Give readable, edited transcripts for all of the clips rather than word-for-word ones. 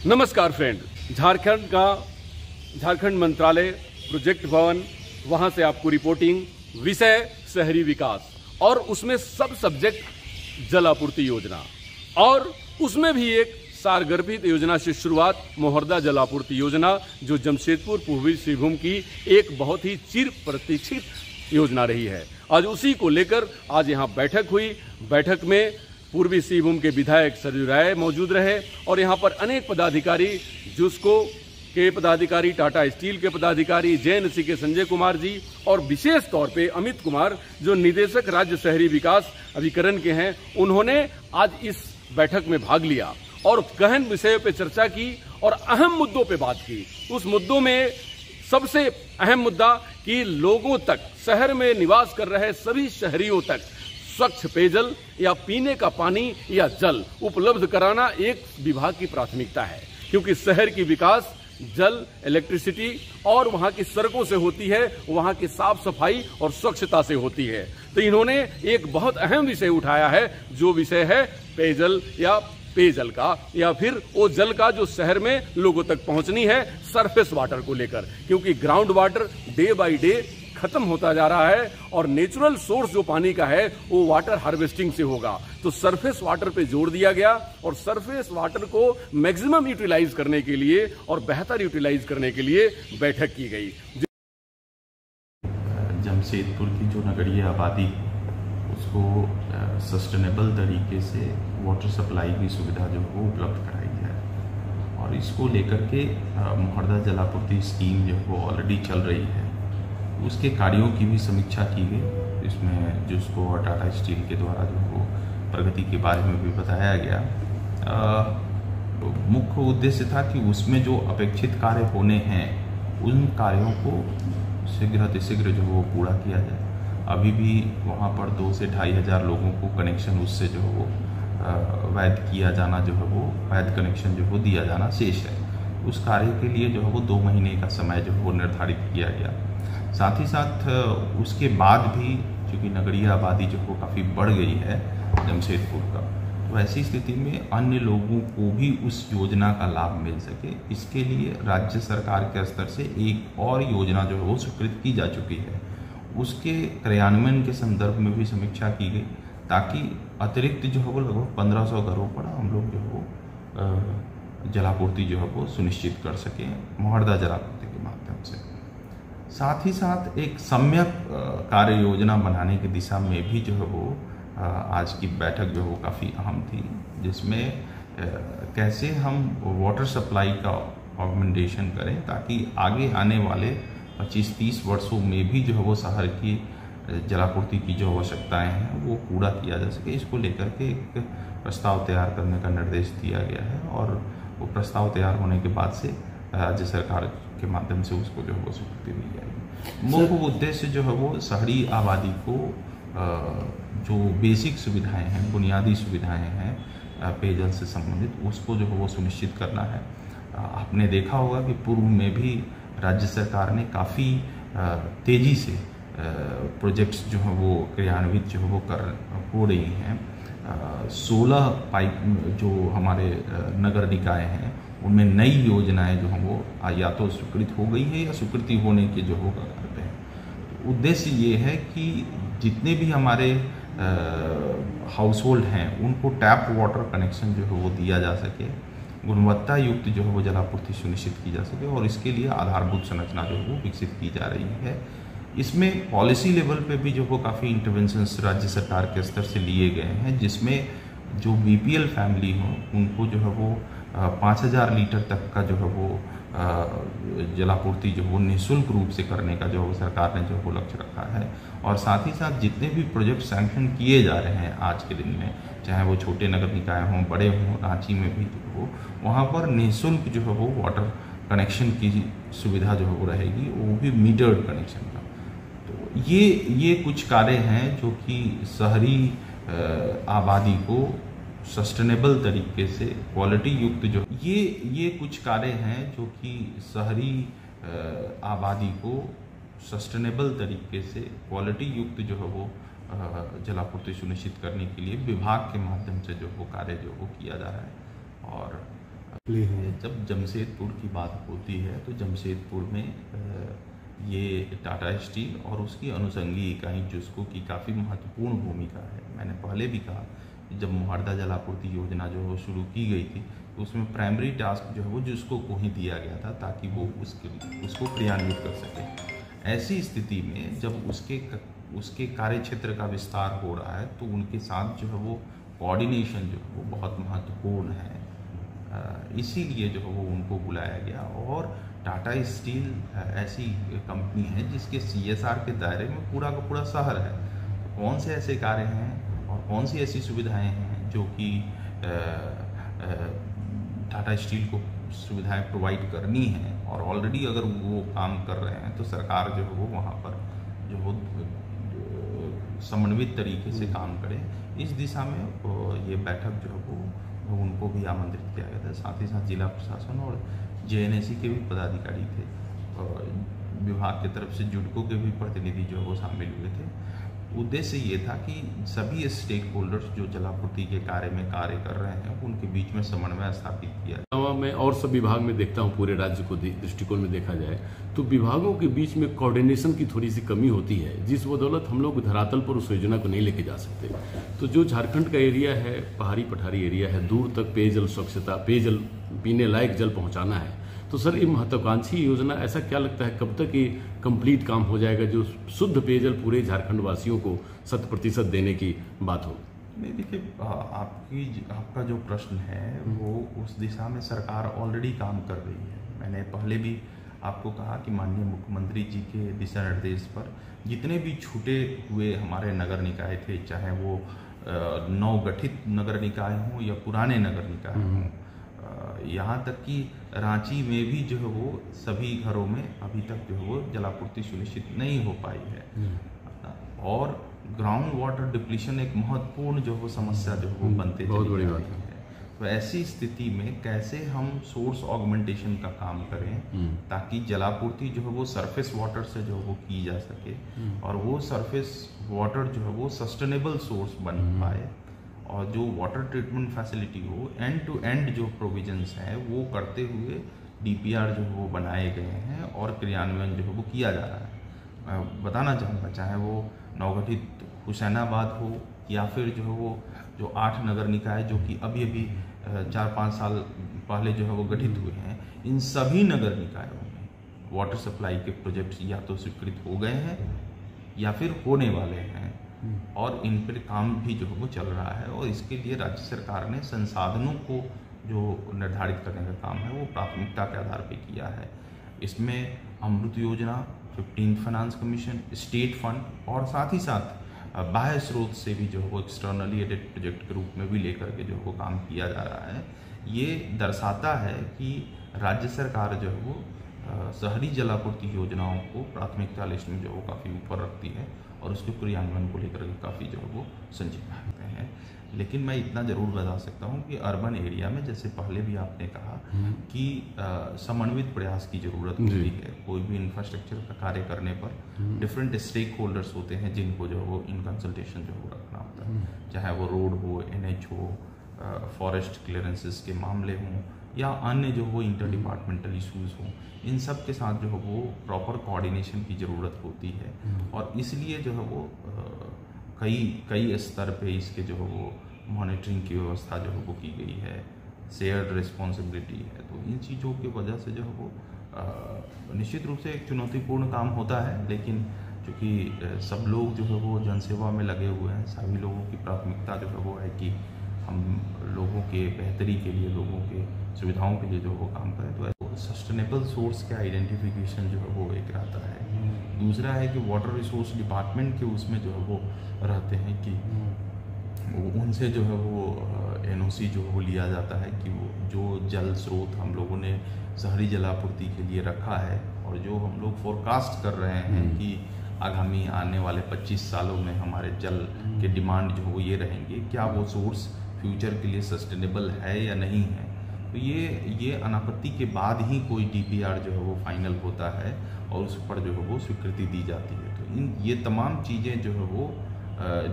नमस्कार फ्रेंड, झारखंड मंत्रालय प्रोजेक्ट भवन, वहां से आपको रिपोर्टिंग। विषय शहरी विकास और उसमें सब सब्जेक्ट जल आपूर्ति योजना, और उसमें भी एक सारगर्भित योजना से शुरुआत, मोहर्दा जल आपूर्ति योजना, जो जमशेदपुर पूर्वी सिंहभूम की एक बहुत ही चिर प्रतीक्षित योजना रही है। आज उसी को लेकर आज यहाँ बैठक हुई। बैठक में पूर्वी सिंहभूम के विधायक सरयू राय मौजूद रहे और यहाँ पर अनेक पदाधिकारी, जुस्को के पदाधिकारी, टाटा स्टील के पदाधिकारी, जेएनसी के संजय कुमार जी और विशेष तौर पे अमित कुमार, जो निदेशक राज्य शहरी विकास अभिकरण के हैं, उन्होंने आज इस बैठक में भाग लिया और गहन विषयों पे चर्चा की और अहम मुद्दों पे बात की। उस मुद्दों में सबसे अहम मुद्दा कि लोगों तक, शहर में निवास कर रहे सभी शहरियों तक स्वच्छ पेयजल या पीने का पानी या जल उपलब्ध कराना एक विभाग की प्राथमिकता है, क्योंकि शहर की विकास जल, इलेक्ट्रिसिटी और वहां की सड़कों से होती है, वहां की साफ सफाई और स्वच्छता से होती है। तो इन्होंने एक बहुत अहम विषय उठाया है, जो विषय है पेयजल का या फिर वो जल का जो शहर में लोगों तक पहुंचनी है, सरफेस वाटर को लेकर, क्योंकि ground water day by day खत्म होता जा रहा है और नेचुरल सोर्स जो पानी का है वो वाटर हार्वेस्टिंग से होगा। तो सरफेस वाटर पे जोर दिया गया और सरफेस वाटर को मैक्सिमम यूटिलाइज करने के लिए और बेहतर यूटिलाइज करने के लिए बैठक की गई। जमशेदपुर की जो नगरीय आबादी, उसको सस्टेनेबल तरीके से वाटर सप्लाई की सुविधा जो वो उपलब्ध कराई है और इसको लेकर के मोहर्दा जलापूर्ति स्कीम जो वो ऑलरेडी चल रही है, उसके कार्यों की भी समीक्षा की गई। इसमें जिसको टाटा स्टील के द्वारा जो वो प्रगति के बारे में भी बताया गया। मुख्य उद्देश्य था कि उसमें जो अपेक्षित कार्य होने हैं, उन कार्यों को शीघ्र जो वो पूरा किया जाए। अभी भी वहाँ पर 2 से 2,500 हजार लोगों को कनेक्शन उससे जो वो वैध किया जाना, जो है वो वैध कनेक्शन जो वो दिया जाना शेष है। उस कार्य के लिए जो है वो 2 महीने का समय जो वो निर्धारित किया गया। साथ ही साथ उसके बाद भी चूँकि नगरीय आबादी जो वो काफ़ी बढ़ गई है जमशेदपुर का, तो ऐसी स्थिति में अन्य लोगों को भी उस योजना का लाभ मिल सके, इसके लिए राज्य सरकार के स्तर से एक और योजना जो है वो स्वीकृत की जा चुकी है। उसके क्रियान्वयन के संदर्भ में भी समीक्षा की गई, ताकि अतिरिक्त जो है वो लगभग 1500 घरों पर हम लोग जो है वो जलापूर्ति जो है वो सुनिश्चित कर सकें मोहर्दा जलापूर्ति के माध्यम से। साथ ही साथ एक सम्यक कार्य योजना बनाने की दिशा में भी जो है वो आज की बैठक जो है वो काफ़ी अहम थी, जिसमें कैसे हम वाटर सप्लाई का ऑगमेंटेशन करें ताकि आगे आने वाले 25-30 वर्षों में भी जो है वो शहर की जलापूर्ति की जो आवश्यकताएं हैं वो पूरा किया जा सके। इसको लेकर के एक प्रस्ताव तैयार करने का निर्देश दिया गया है और वो प्रस्ताव तैयार होने के बाद से राज्य सरकार के माध्यम से उसको जो है वो स्वीकृति दी जाएगी। मुख्य उद्देश्य जो है वो शहरी आबादी को जो बेसिक सुविधाएं हैं, बुनियादी सुविधाएं हैं पेयजल से संबंधित, उसको जो है वो सुनिश्चित करना है। आपने देखा होगा कि पूर्व में भी राज्य सरकार ने काफ़ी तेज़ी से प्रोजेक्ट्स जो हैं वो क्रियान्वित जो है वो हो रही हैं। 16 पाइप जो हमारे नगर निकाय हैं, उनमें नई योजनाएं जो हैं वो या तो स्वीकृत हो गई है या स्वीकृति होने के जो हो करते हैं। तो उद्देश्य ये है कि जितने भी हमारे हाउस होल्ड हैं उनको टैप वाटर कनेक्शन जो है वो दिया जा सके, गुणवत्ता युक्त जो है वो जलापूर्ति सुनिश्चित की जा सके और इसके लिए आधारभूत संरचना जो है वो विकसित की जा रही है। इसमें पॉलिसी लेवल पे भी जो वो काफ़ी इंटरवेंशंस राज्य सरकार के स्तर से लिए गए हैं, जिसमें जो बीपीएल फैमिली हो उनको जो है वो 5000 लीटर तक का जो है वो जलापूर्ति जो वो निःशुल्क रूप से करने का जो सरकार ने जो वो लक्ष्य रखा है। और साथ ही साथ जितने भी प्रोजेक्ट सैंक्शन किए जा रहे हैं आज के दिन में, चाहे वो छोटे नगर निकाय हों, बड़े हों, रांची में भी जो हो, वहाँ पर निःशुल्क जो है वो वाटर कनेक्शन की सुविधा जो है वो रहेगी, वो भी मीटर्ड कनेक्शन का। तो ये कुछ कार्य हैं जो कि शहरी आबादी को सस्टेनेबल तरीके से क्वालिटी युक्त जो ये कुछ कार्य हैं जो कि शहरी आबादी को सस्टेनेबल तरीके से क्वालिटी युक्त जो है वो जलापूर्ति सुनिश्चित करने के लिए विभाग के माध्यम से जो वो कार्य जो वो किया जा रहा है। और जब जमशेदपुर की बात होती है तो जमशेदपुर में ये टाटा स्टील और उसकी अनुषंगी इकाई जिसको की काफ़ी महत्वपूर्ण भूमिका है। मैंने पहले भी कहा कि जब मुहर्दा जल आपूर्ति योजना जो है शुरू की गई थी तो उसमें प्राइमरी टास्क जो है वो जिसको को ही दिया गया था ताकि वो उसको क्रियान्वित कर सके। ऐसी स्थिति में जब उसके कार्य क्षेत्र का विस्तार हो रहा है तो उनके साथ जो है वो कोऑर्डिनेशन जो है वो बहुत महत्वपूर्ण है। इसीलिए जो है वो उनको बुलाया गया। और टाटा स्टील ऐसी कंपनी है जिसके CSR के दायरे में पूरा का पूरा शहर है। तो कौन से ऐसे कार्य हैं और कौन सी ऐसी सुविधाएं हैं जो कि टाटा स्टील को सुविधाएं प्रोवाइड करनी हैं और ऑलरेडी अगर वो काम कर रहे हैं तो सरकार जो है वो वहाँ पर जो हो समन्वित तरीके से काम करे। इस दिशा में ये बैठक जो है वो उनको भी आमंत्रित किया गया था। साथ ही साथ जिला प्रशासन और JNAC के भी पदाधिकारी थे और विभाग की तरफ से जुडको के भी प्रतिनिधि जो है वो शामिल हुए थे। उद्देश्य ये था कि सभी स्टेक होल्डर्स जो जलापूर्ति के कार्य में कार्य कर रहे हैं उनके बीच में समन्वय स्थापित किया। मैं और सब विभाग में देखता हूँ, पूरे राज्य को दृष्टिकोण में देखा जाए तो विभागों के बीच में कोऑर्डिनेशन की थोड़ी सी कमी होती है, जिस बदौलत हम लोग धरातल पर उस योजना को नहीं लेके जा सकते। तो जो झारखंड का एरिया है, पहाड़ी पठारी एरिया है, दूर तक पेयजल स्वच्छता, पेयजल पीने लायक जल पहुंचाना है, तो सर ये महत्वाकांक्षी योजना ऐसा क्या लगता है कब तक ये कंप्लीट काम हो जाएगा जो शुद्ध पेयजल पूरे झारखंड वासियों को 100% देने की बात हो? नहीं, देखिए आपका जो प्रश्न है वो उस दिशा में सरकार ऑलरेडी काम कर रही है। मैंने पहले भी आपको कहा कि माननीय मुख्यमंत्री जी के दिशा निर्देश पर जितने भी छूटे हुए हमारे नगर निकाय थे, चाहे वो नवगठित नगर निकाय हों या पुराने नगर निकाय हों, यहाँ तक कि रांची में भी जो है वो सभी घरों में अभी तक जो है वो जलापूर्ति सुनिश्चित नहीं हो पाई है। और ग्राउंड वाटर डिप्लीशन एक महत्वपूर्ण जो है समस्या जो है वो बनते बहुत बड़ी बात है। तो ऐसी स्थिति में कैसे हम सोर्स ऑगमेंटेशन का काम करें ताकि जलापूर्ति जो है वो सरफेस वाटर से जो है वो की जा सके और वो सरफेस वाटर जो है वो सस्टेनेबल सोर्स बन पाए और जो वाटर ट्रीटमेंट फैसिलिटी हो, एंड टू एंड जो प्रोविजंस हैं वो करते हुए DPR जो है वो बनाए गए हैं और क्रियान्वयन जो है वो किया जा रहा है। मैं बताना चाहूँगा, चाहे वो नवगठित हुसैनाबाद हो या फिर जो है वो जो 8 नगर निकाय जो कि अभी 4-5 साल पहले जो है वो गठित हुए हैं, इन सभी नगर निकायों में वाटर सप्लाई के प्रोजेक्ट्स या तो स्वीकृत हो गए हैं या फिर होने वाले हैं और इन पर काम भी जो है वो चल रहा है। और इसके लिए राज्य सरकार ने संसाधनों को जो निर्धारित करने का काम है वो प्राथमिकता के आधार पर किया है। इसमें अमृत योजना, 15th finance commission, state fund और साथ ही साथ बाह्य स्रोत से भी जो है वो एक्सटर्नली एडेड प्रोजेक्ट के रूप में भी लेकर के जो है वो काम किया जा रहा है। ये दर्शाता है कि राज्य सरकार जो है वो शहरी जलापूर्ति योजनाओं को प्राथमिकता लिस्ट में जो वो काफ़ी ऊपर रखती है और उसके क्रियान्वयन को लेकर के काफ़ी जो है वो संजीव रखते हैं। लेकिन मैं इतना ज़रूर बता सकता हूँ कि अर्बन एरिया में, जैसे पहले भी आपने कहा कि समन्वित प्रयास की ज़रूरत होती है। कोई भी इंफ्रास्ट्रक्चर का कार्य करने पर डिफरेंट स्टेक होल्डर्स होते हैं जिनको जो वो इन कंसल्टेशन जो वो रखना होता है, चाहे वो रोड हो, NH हो, फॉरेस्ट क्लियरेंसेस के मामले हों या अन्य जो वो इंटर डिपार्टमेंटल इशूज़ हों, इन सब के साथ जो है वो प्रॉपर कोऑर्डिनेशन की ज़रूरत होती है। और इसलिए जो है वो कई स्तर पे इसके जो है वो मॉनिटरिंग की व्यवस्था जो है वो की गई है, शेयर्ड रिस्पॉन्सिबिलिटी है। तो इन चीज़ों की वजह से जो है वो निश्चित रूप से एक चुनौतीपूर्ण काम होता है, लेकिन चूँकि सब लोग जो है वो जनसेवा में लगे हुए हैं, सभी लोगों की प्राथमिकता जो है वो है कि हम लोगों के बेहतरी के लिए, लोगों के सुविधाओं के लिए जो वो काम करें। तो सस्टेनेबल सोर्स का आइडेंटिफिकेशन जो है वो एक रहता है। दूसरा है कि वाटर रिसोर्स डिपार्टमेंट के उसमें जो है वो रहते हैं कि उनसे जो है वो NOC जो है वो लिया जाता है कि वो जो जल स्रोत हम लोगों ने शहरी जलापूर्ति के लिए रखा है और जो हम लोग फोरकास्ट कर रहे हैं कि आगामी आने वाले 25 सालों में हमारे जल के डिमांड जो वो ये रहेंगे, क्या वो सोर्स फ्यूचर के लिए सस्टेनेबल है या नहीं है। तो ये अनापत्ति के बाद ही कोई DPR जो है वो फाइनल होता है और उस पर जो है वो स्वीकृति दी जाती है। तो ये तमाम चीज़ें जो है वो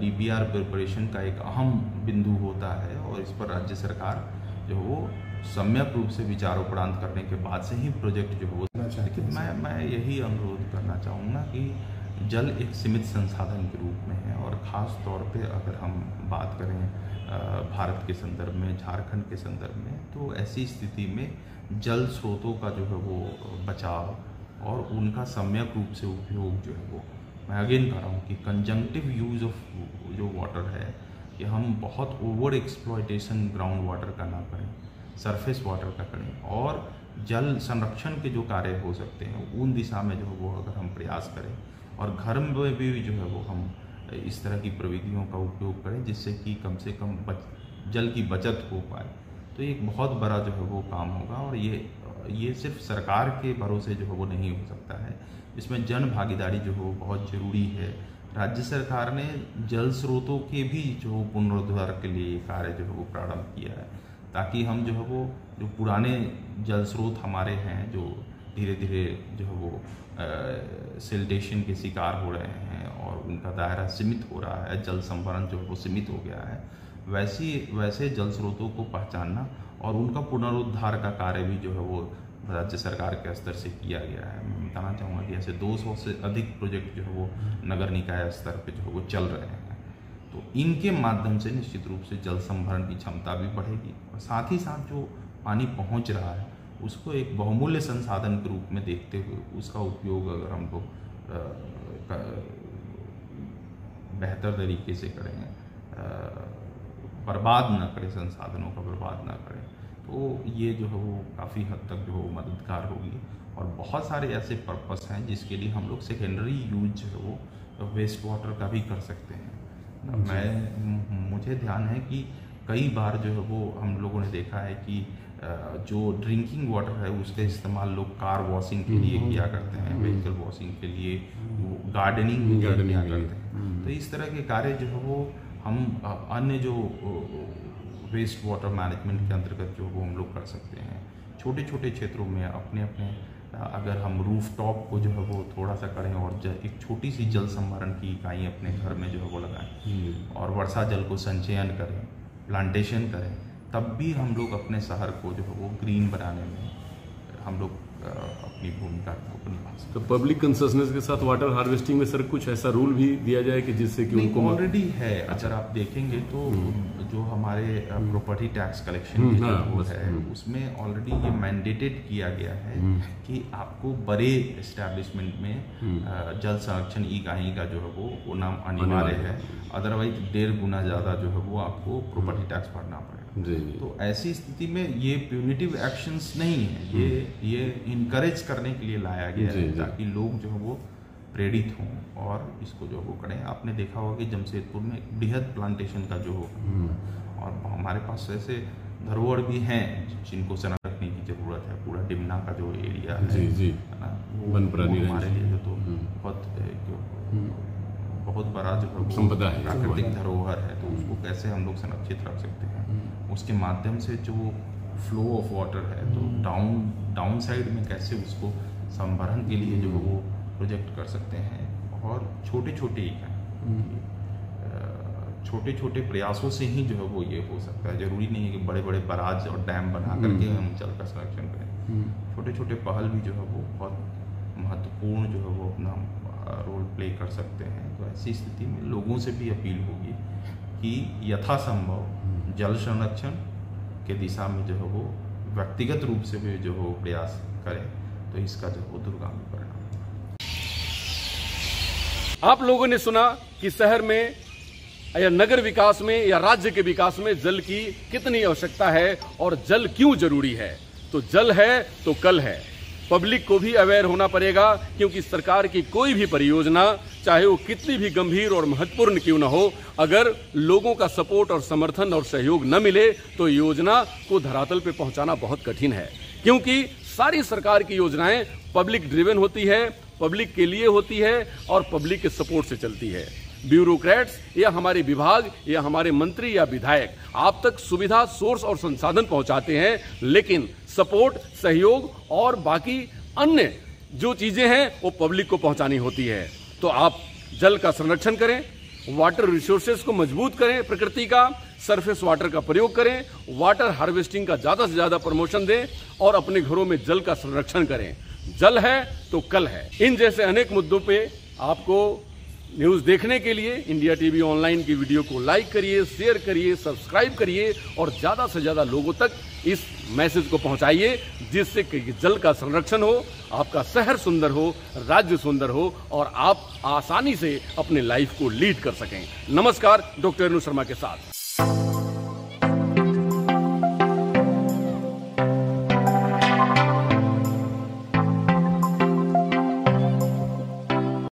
DPR प्रिपरेशन का एक अहम बिंदु होता है और इस पर राज्य सरकार जो वो सम्यक रूप से विचार उपरांत करने के बाद से ही प्रोजेक्ट जो हो। लेकिन मैं यही अनुरोध करना चाहूँगा कि जल एक सीमित संसाधन के रूप में है, और ख़ास तौर पे अगर हम बात करें भारत के संदर्भ में, झारखंड के संदर्भ में, तो ऐसी स्थिति में जल स्रोतों का जो है वो बचाव और उनका सम्यक रूप से उपयोग जो है वो, मैं अगेन कह रहा हूँ कि कंजंक्टिव यूज़ ऑफ जो वाटर है कि हम बहुत ओवर एक्सप्लॉयटेशन ग्राउंड वाटर का ना करें, सरफेस वाटर का करें, और जल संरक्षण के जो कार्य हो सकते हैं उन दिशा में जो है वो अगर हम प्रयास करें, और घर में भी जो है वो हम इस तरह की प्रविधियों का उपयोग करें जिससे कि कम से कम जल की बचत हो पाए, तो एक बहुत बड़ा जो है वो काम होगा। और ये सिर्फ सरकार के भरोसे जो है वो नहीं हो सकता है, इसमें जन भागीदारी जो है वो बहुत ज़रूरी है। राज्य सरकार ने जल स्रोतों के भी जो पुनरुद्धार के लिए कार्य जो है वो प्रारंभ किया है, ताकि हम जो है वो जो पुराने जल स्रोत हमारे हैं जो धीरे धीरे जो है वो सिल्टेशन के शिकार हो रहे हैं और उनका दायरा सीमित हो रहा है, जल संभरण जो है वो सीमित हो गया है, वैसे जल स्रोतों को पहचानना और उनका पुनरुद्धार का कार्य भी जो है वो राज्य सरकार के स्तर से किया गया है। मैं बताना चाहूँगा कि ऐसे 200 से अधिक प्रोजेक्ट जो है वो नगर निकाय स्तर पे जो है वो चल रहे हैं, तो इनके माध्यम से निश्चित रूप से जल संभरण की क्षमता भी बढ़ेगी, और साथ ही साथ जो पानी पहुँच रहा है उसको एक बहुमूल्य संसाधन के रूप में देखते हुए उसका उपयोग अगर हम लोग बेहतर तरीके से करें, बर्बाद ना करें, संसाधनों का बर्बाद ना करें, तो ये जो है वो काफ़ी हद तक जो है वो मददगार होगी। और बहुत सारे ऐसे पर्पस हैं जिसके लिए हम लोग सेकेंडरी यूज जो है वो वेस्ट वाटर का भी कर सकते हैं। मुझे ध्यान है कि कई बार जो है वो हम लोगों ने देखा है कि जो ड्रिंकिंग वाटर है उसका इस्तेमाल लोग कार वॉशिंग के लिए किया करते हैं, व्हीकल वॉशिंग के लिए, वो गार्डनिंग के लिए किया करते हैं। तो इस तरह के कार्य जो है वो हम अन्य जो वेस्ट वाटर मैनेजमेंट के अंतर्गत जो वो हम लोग कर सकते हैं। छोटे छोटे क्षेत्रों में अपने अपने अगर हम रूफ टॉप को जो है वो थोड़ा सा करें और एक छोटी सी जल संभरण की इकाई अपने घर में जो है वो लगाएं और वर्षा जल को संचयन करें, प्लांटेशन करें, तब भी हम लोग अपने शहर को जो है वो ग्रीन बनाने में हम लोग अपनी भूमिका को निभा सकते हैं। तो पब्लिक कंसर्नेस के साथ वाटर हार्वेस्टिंग में सर कुछ ऐसा रूल भी दिया जाए कि जिससे कि उनको ऑलरेडी है। अगर आप देखेंगे तो जो हमारे प्रॉपर्टी टैक्स कलेक्शन की जो रूल है उसमें ऑलरेडी ये मैंडेटेड किया गया है कि आपको बड़े एस्टैब्लिशमेंट में जल संरक्षण इकाई का जो है वो नाम अनिवार्य है, अदरवाइज 1.5 गुना ज़्यादा जो है वो आपको प्रॉपर्टी टैक्स भरना पड़ेगा। तो ऐसी स्थिति में ये प्यूनिटिव एक्शंस नहीं है, ये इनकरेज करने के लिए लाया गया है ताकि लोग जो है वो प्रेरित हों और इसको जो वो करें। आपने देखा होगा कि जमशेदपुर में एक बृहद प्लांटेशन का जो हो और हमारे पास ऐसे धरोहर भी हैं जिनको संरक्षण रखने की जरूरत है। पूरा डिमना का जो एरिया है ना, वो हमारे लिए जो तो बहुत बड़ा जो है संपदा है, प्राकृतिक धरोहर है, तो उसको कैसे हम लोग संरक्षित रख सकते हैं। उसके माध्यम से जो फ्लो ऑफ वाटर है तो डाउन साइड में कैसे उसको संभरण के लिए जो वो प्रोजेक्ट कर सकते हैं। और छोटे छोटे प्रयासों से ही जो है वो ये हो सकता है। जरूरी नहीं है कि बड़े बड़े बराज और डैम बना करके हम जल का संरक्षण करें। छोटे छोटे पहल भी जो है वो बहुत महत्वपूर्ण जो है वो अपना रोल प्ले कर सकते हैं। तो ऐसी स्थिति में लोगों से भी अपील होगी कि यथासंभव जल संरक्षण के दिशा में जो है वो व्यक्तिगत रूप से भी जो हो प्रयास करें, तो इसका जो वो दूरगामी परिणाम। आप लोगों ने सुना कि शहर में या नगर विकास में या राज्य के विकास में जल की कितनी आवश्यकता है और जल क्यों जरूरी है। तो जल है तो कल है। पब्लिक को भी अवेयर होना पड़ेगा, क्योंकि सरकार की कोई भी परियोजना चाहे वो कितनी भी गंभीर और महत्वपूर्ण क्यों न हो, अगर लोगों का सपोर्ट और समर्थन और सहयोग न मिले तो योजना को धरातल पे पहुंचाना बहुत कठिन है। क्योंकि सारी सरकार की योजनाएं पब्लिक ड्रिवन होती है, पब्लिक के लिए होती है और पब्लिक के सपोर्ट से चलती है। ब्यूरोक्रेट्स या हमारे विभाग या हमारे मंत्री या विधायक आप तक सुविधा, सोर्स और संसाधन पहुंचाते हैं, लेकिन सपोर्ट, सहयोग और बाकी अन्य जो चीजें हैं वो पब्लिक को पहुंचानी होती है। तो आप जल का संरक्षण करें, वाटर रिसोर्सेज को मजबूत करें, प्रकृति का सरफेस वाटर का प्रयोग करें, वाटर हार्वेस्टिंग का ज़्यादा से ज़्यादा प्रमोशन दें और अपने घरों में जल का संरक्षण करें। जल है तो कल है। इन जैसे अनेक मुद्दों पे आपको न्यूज़ देखने के लिए इंडिया टीवी ऑनलाइन की वीडियो को लाइक करिए, शेयर करिए, सब्सक्राइब करिए और ज़्यादा से ज़्यादा लोगों तक इस मैसेज को पहुंचाइए, जिससे कि जल का संरक्षण हो, आपका शहर सुंदर हो, राज्य सुंदर हो और आप आसानी से अपने लाइफ को लीड कर सकें। नमस्कार, डॉक्टर अनु शर्मा के साथ।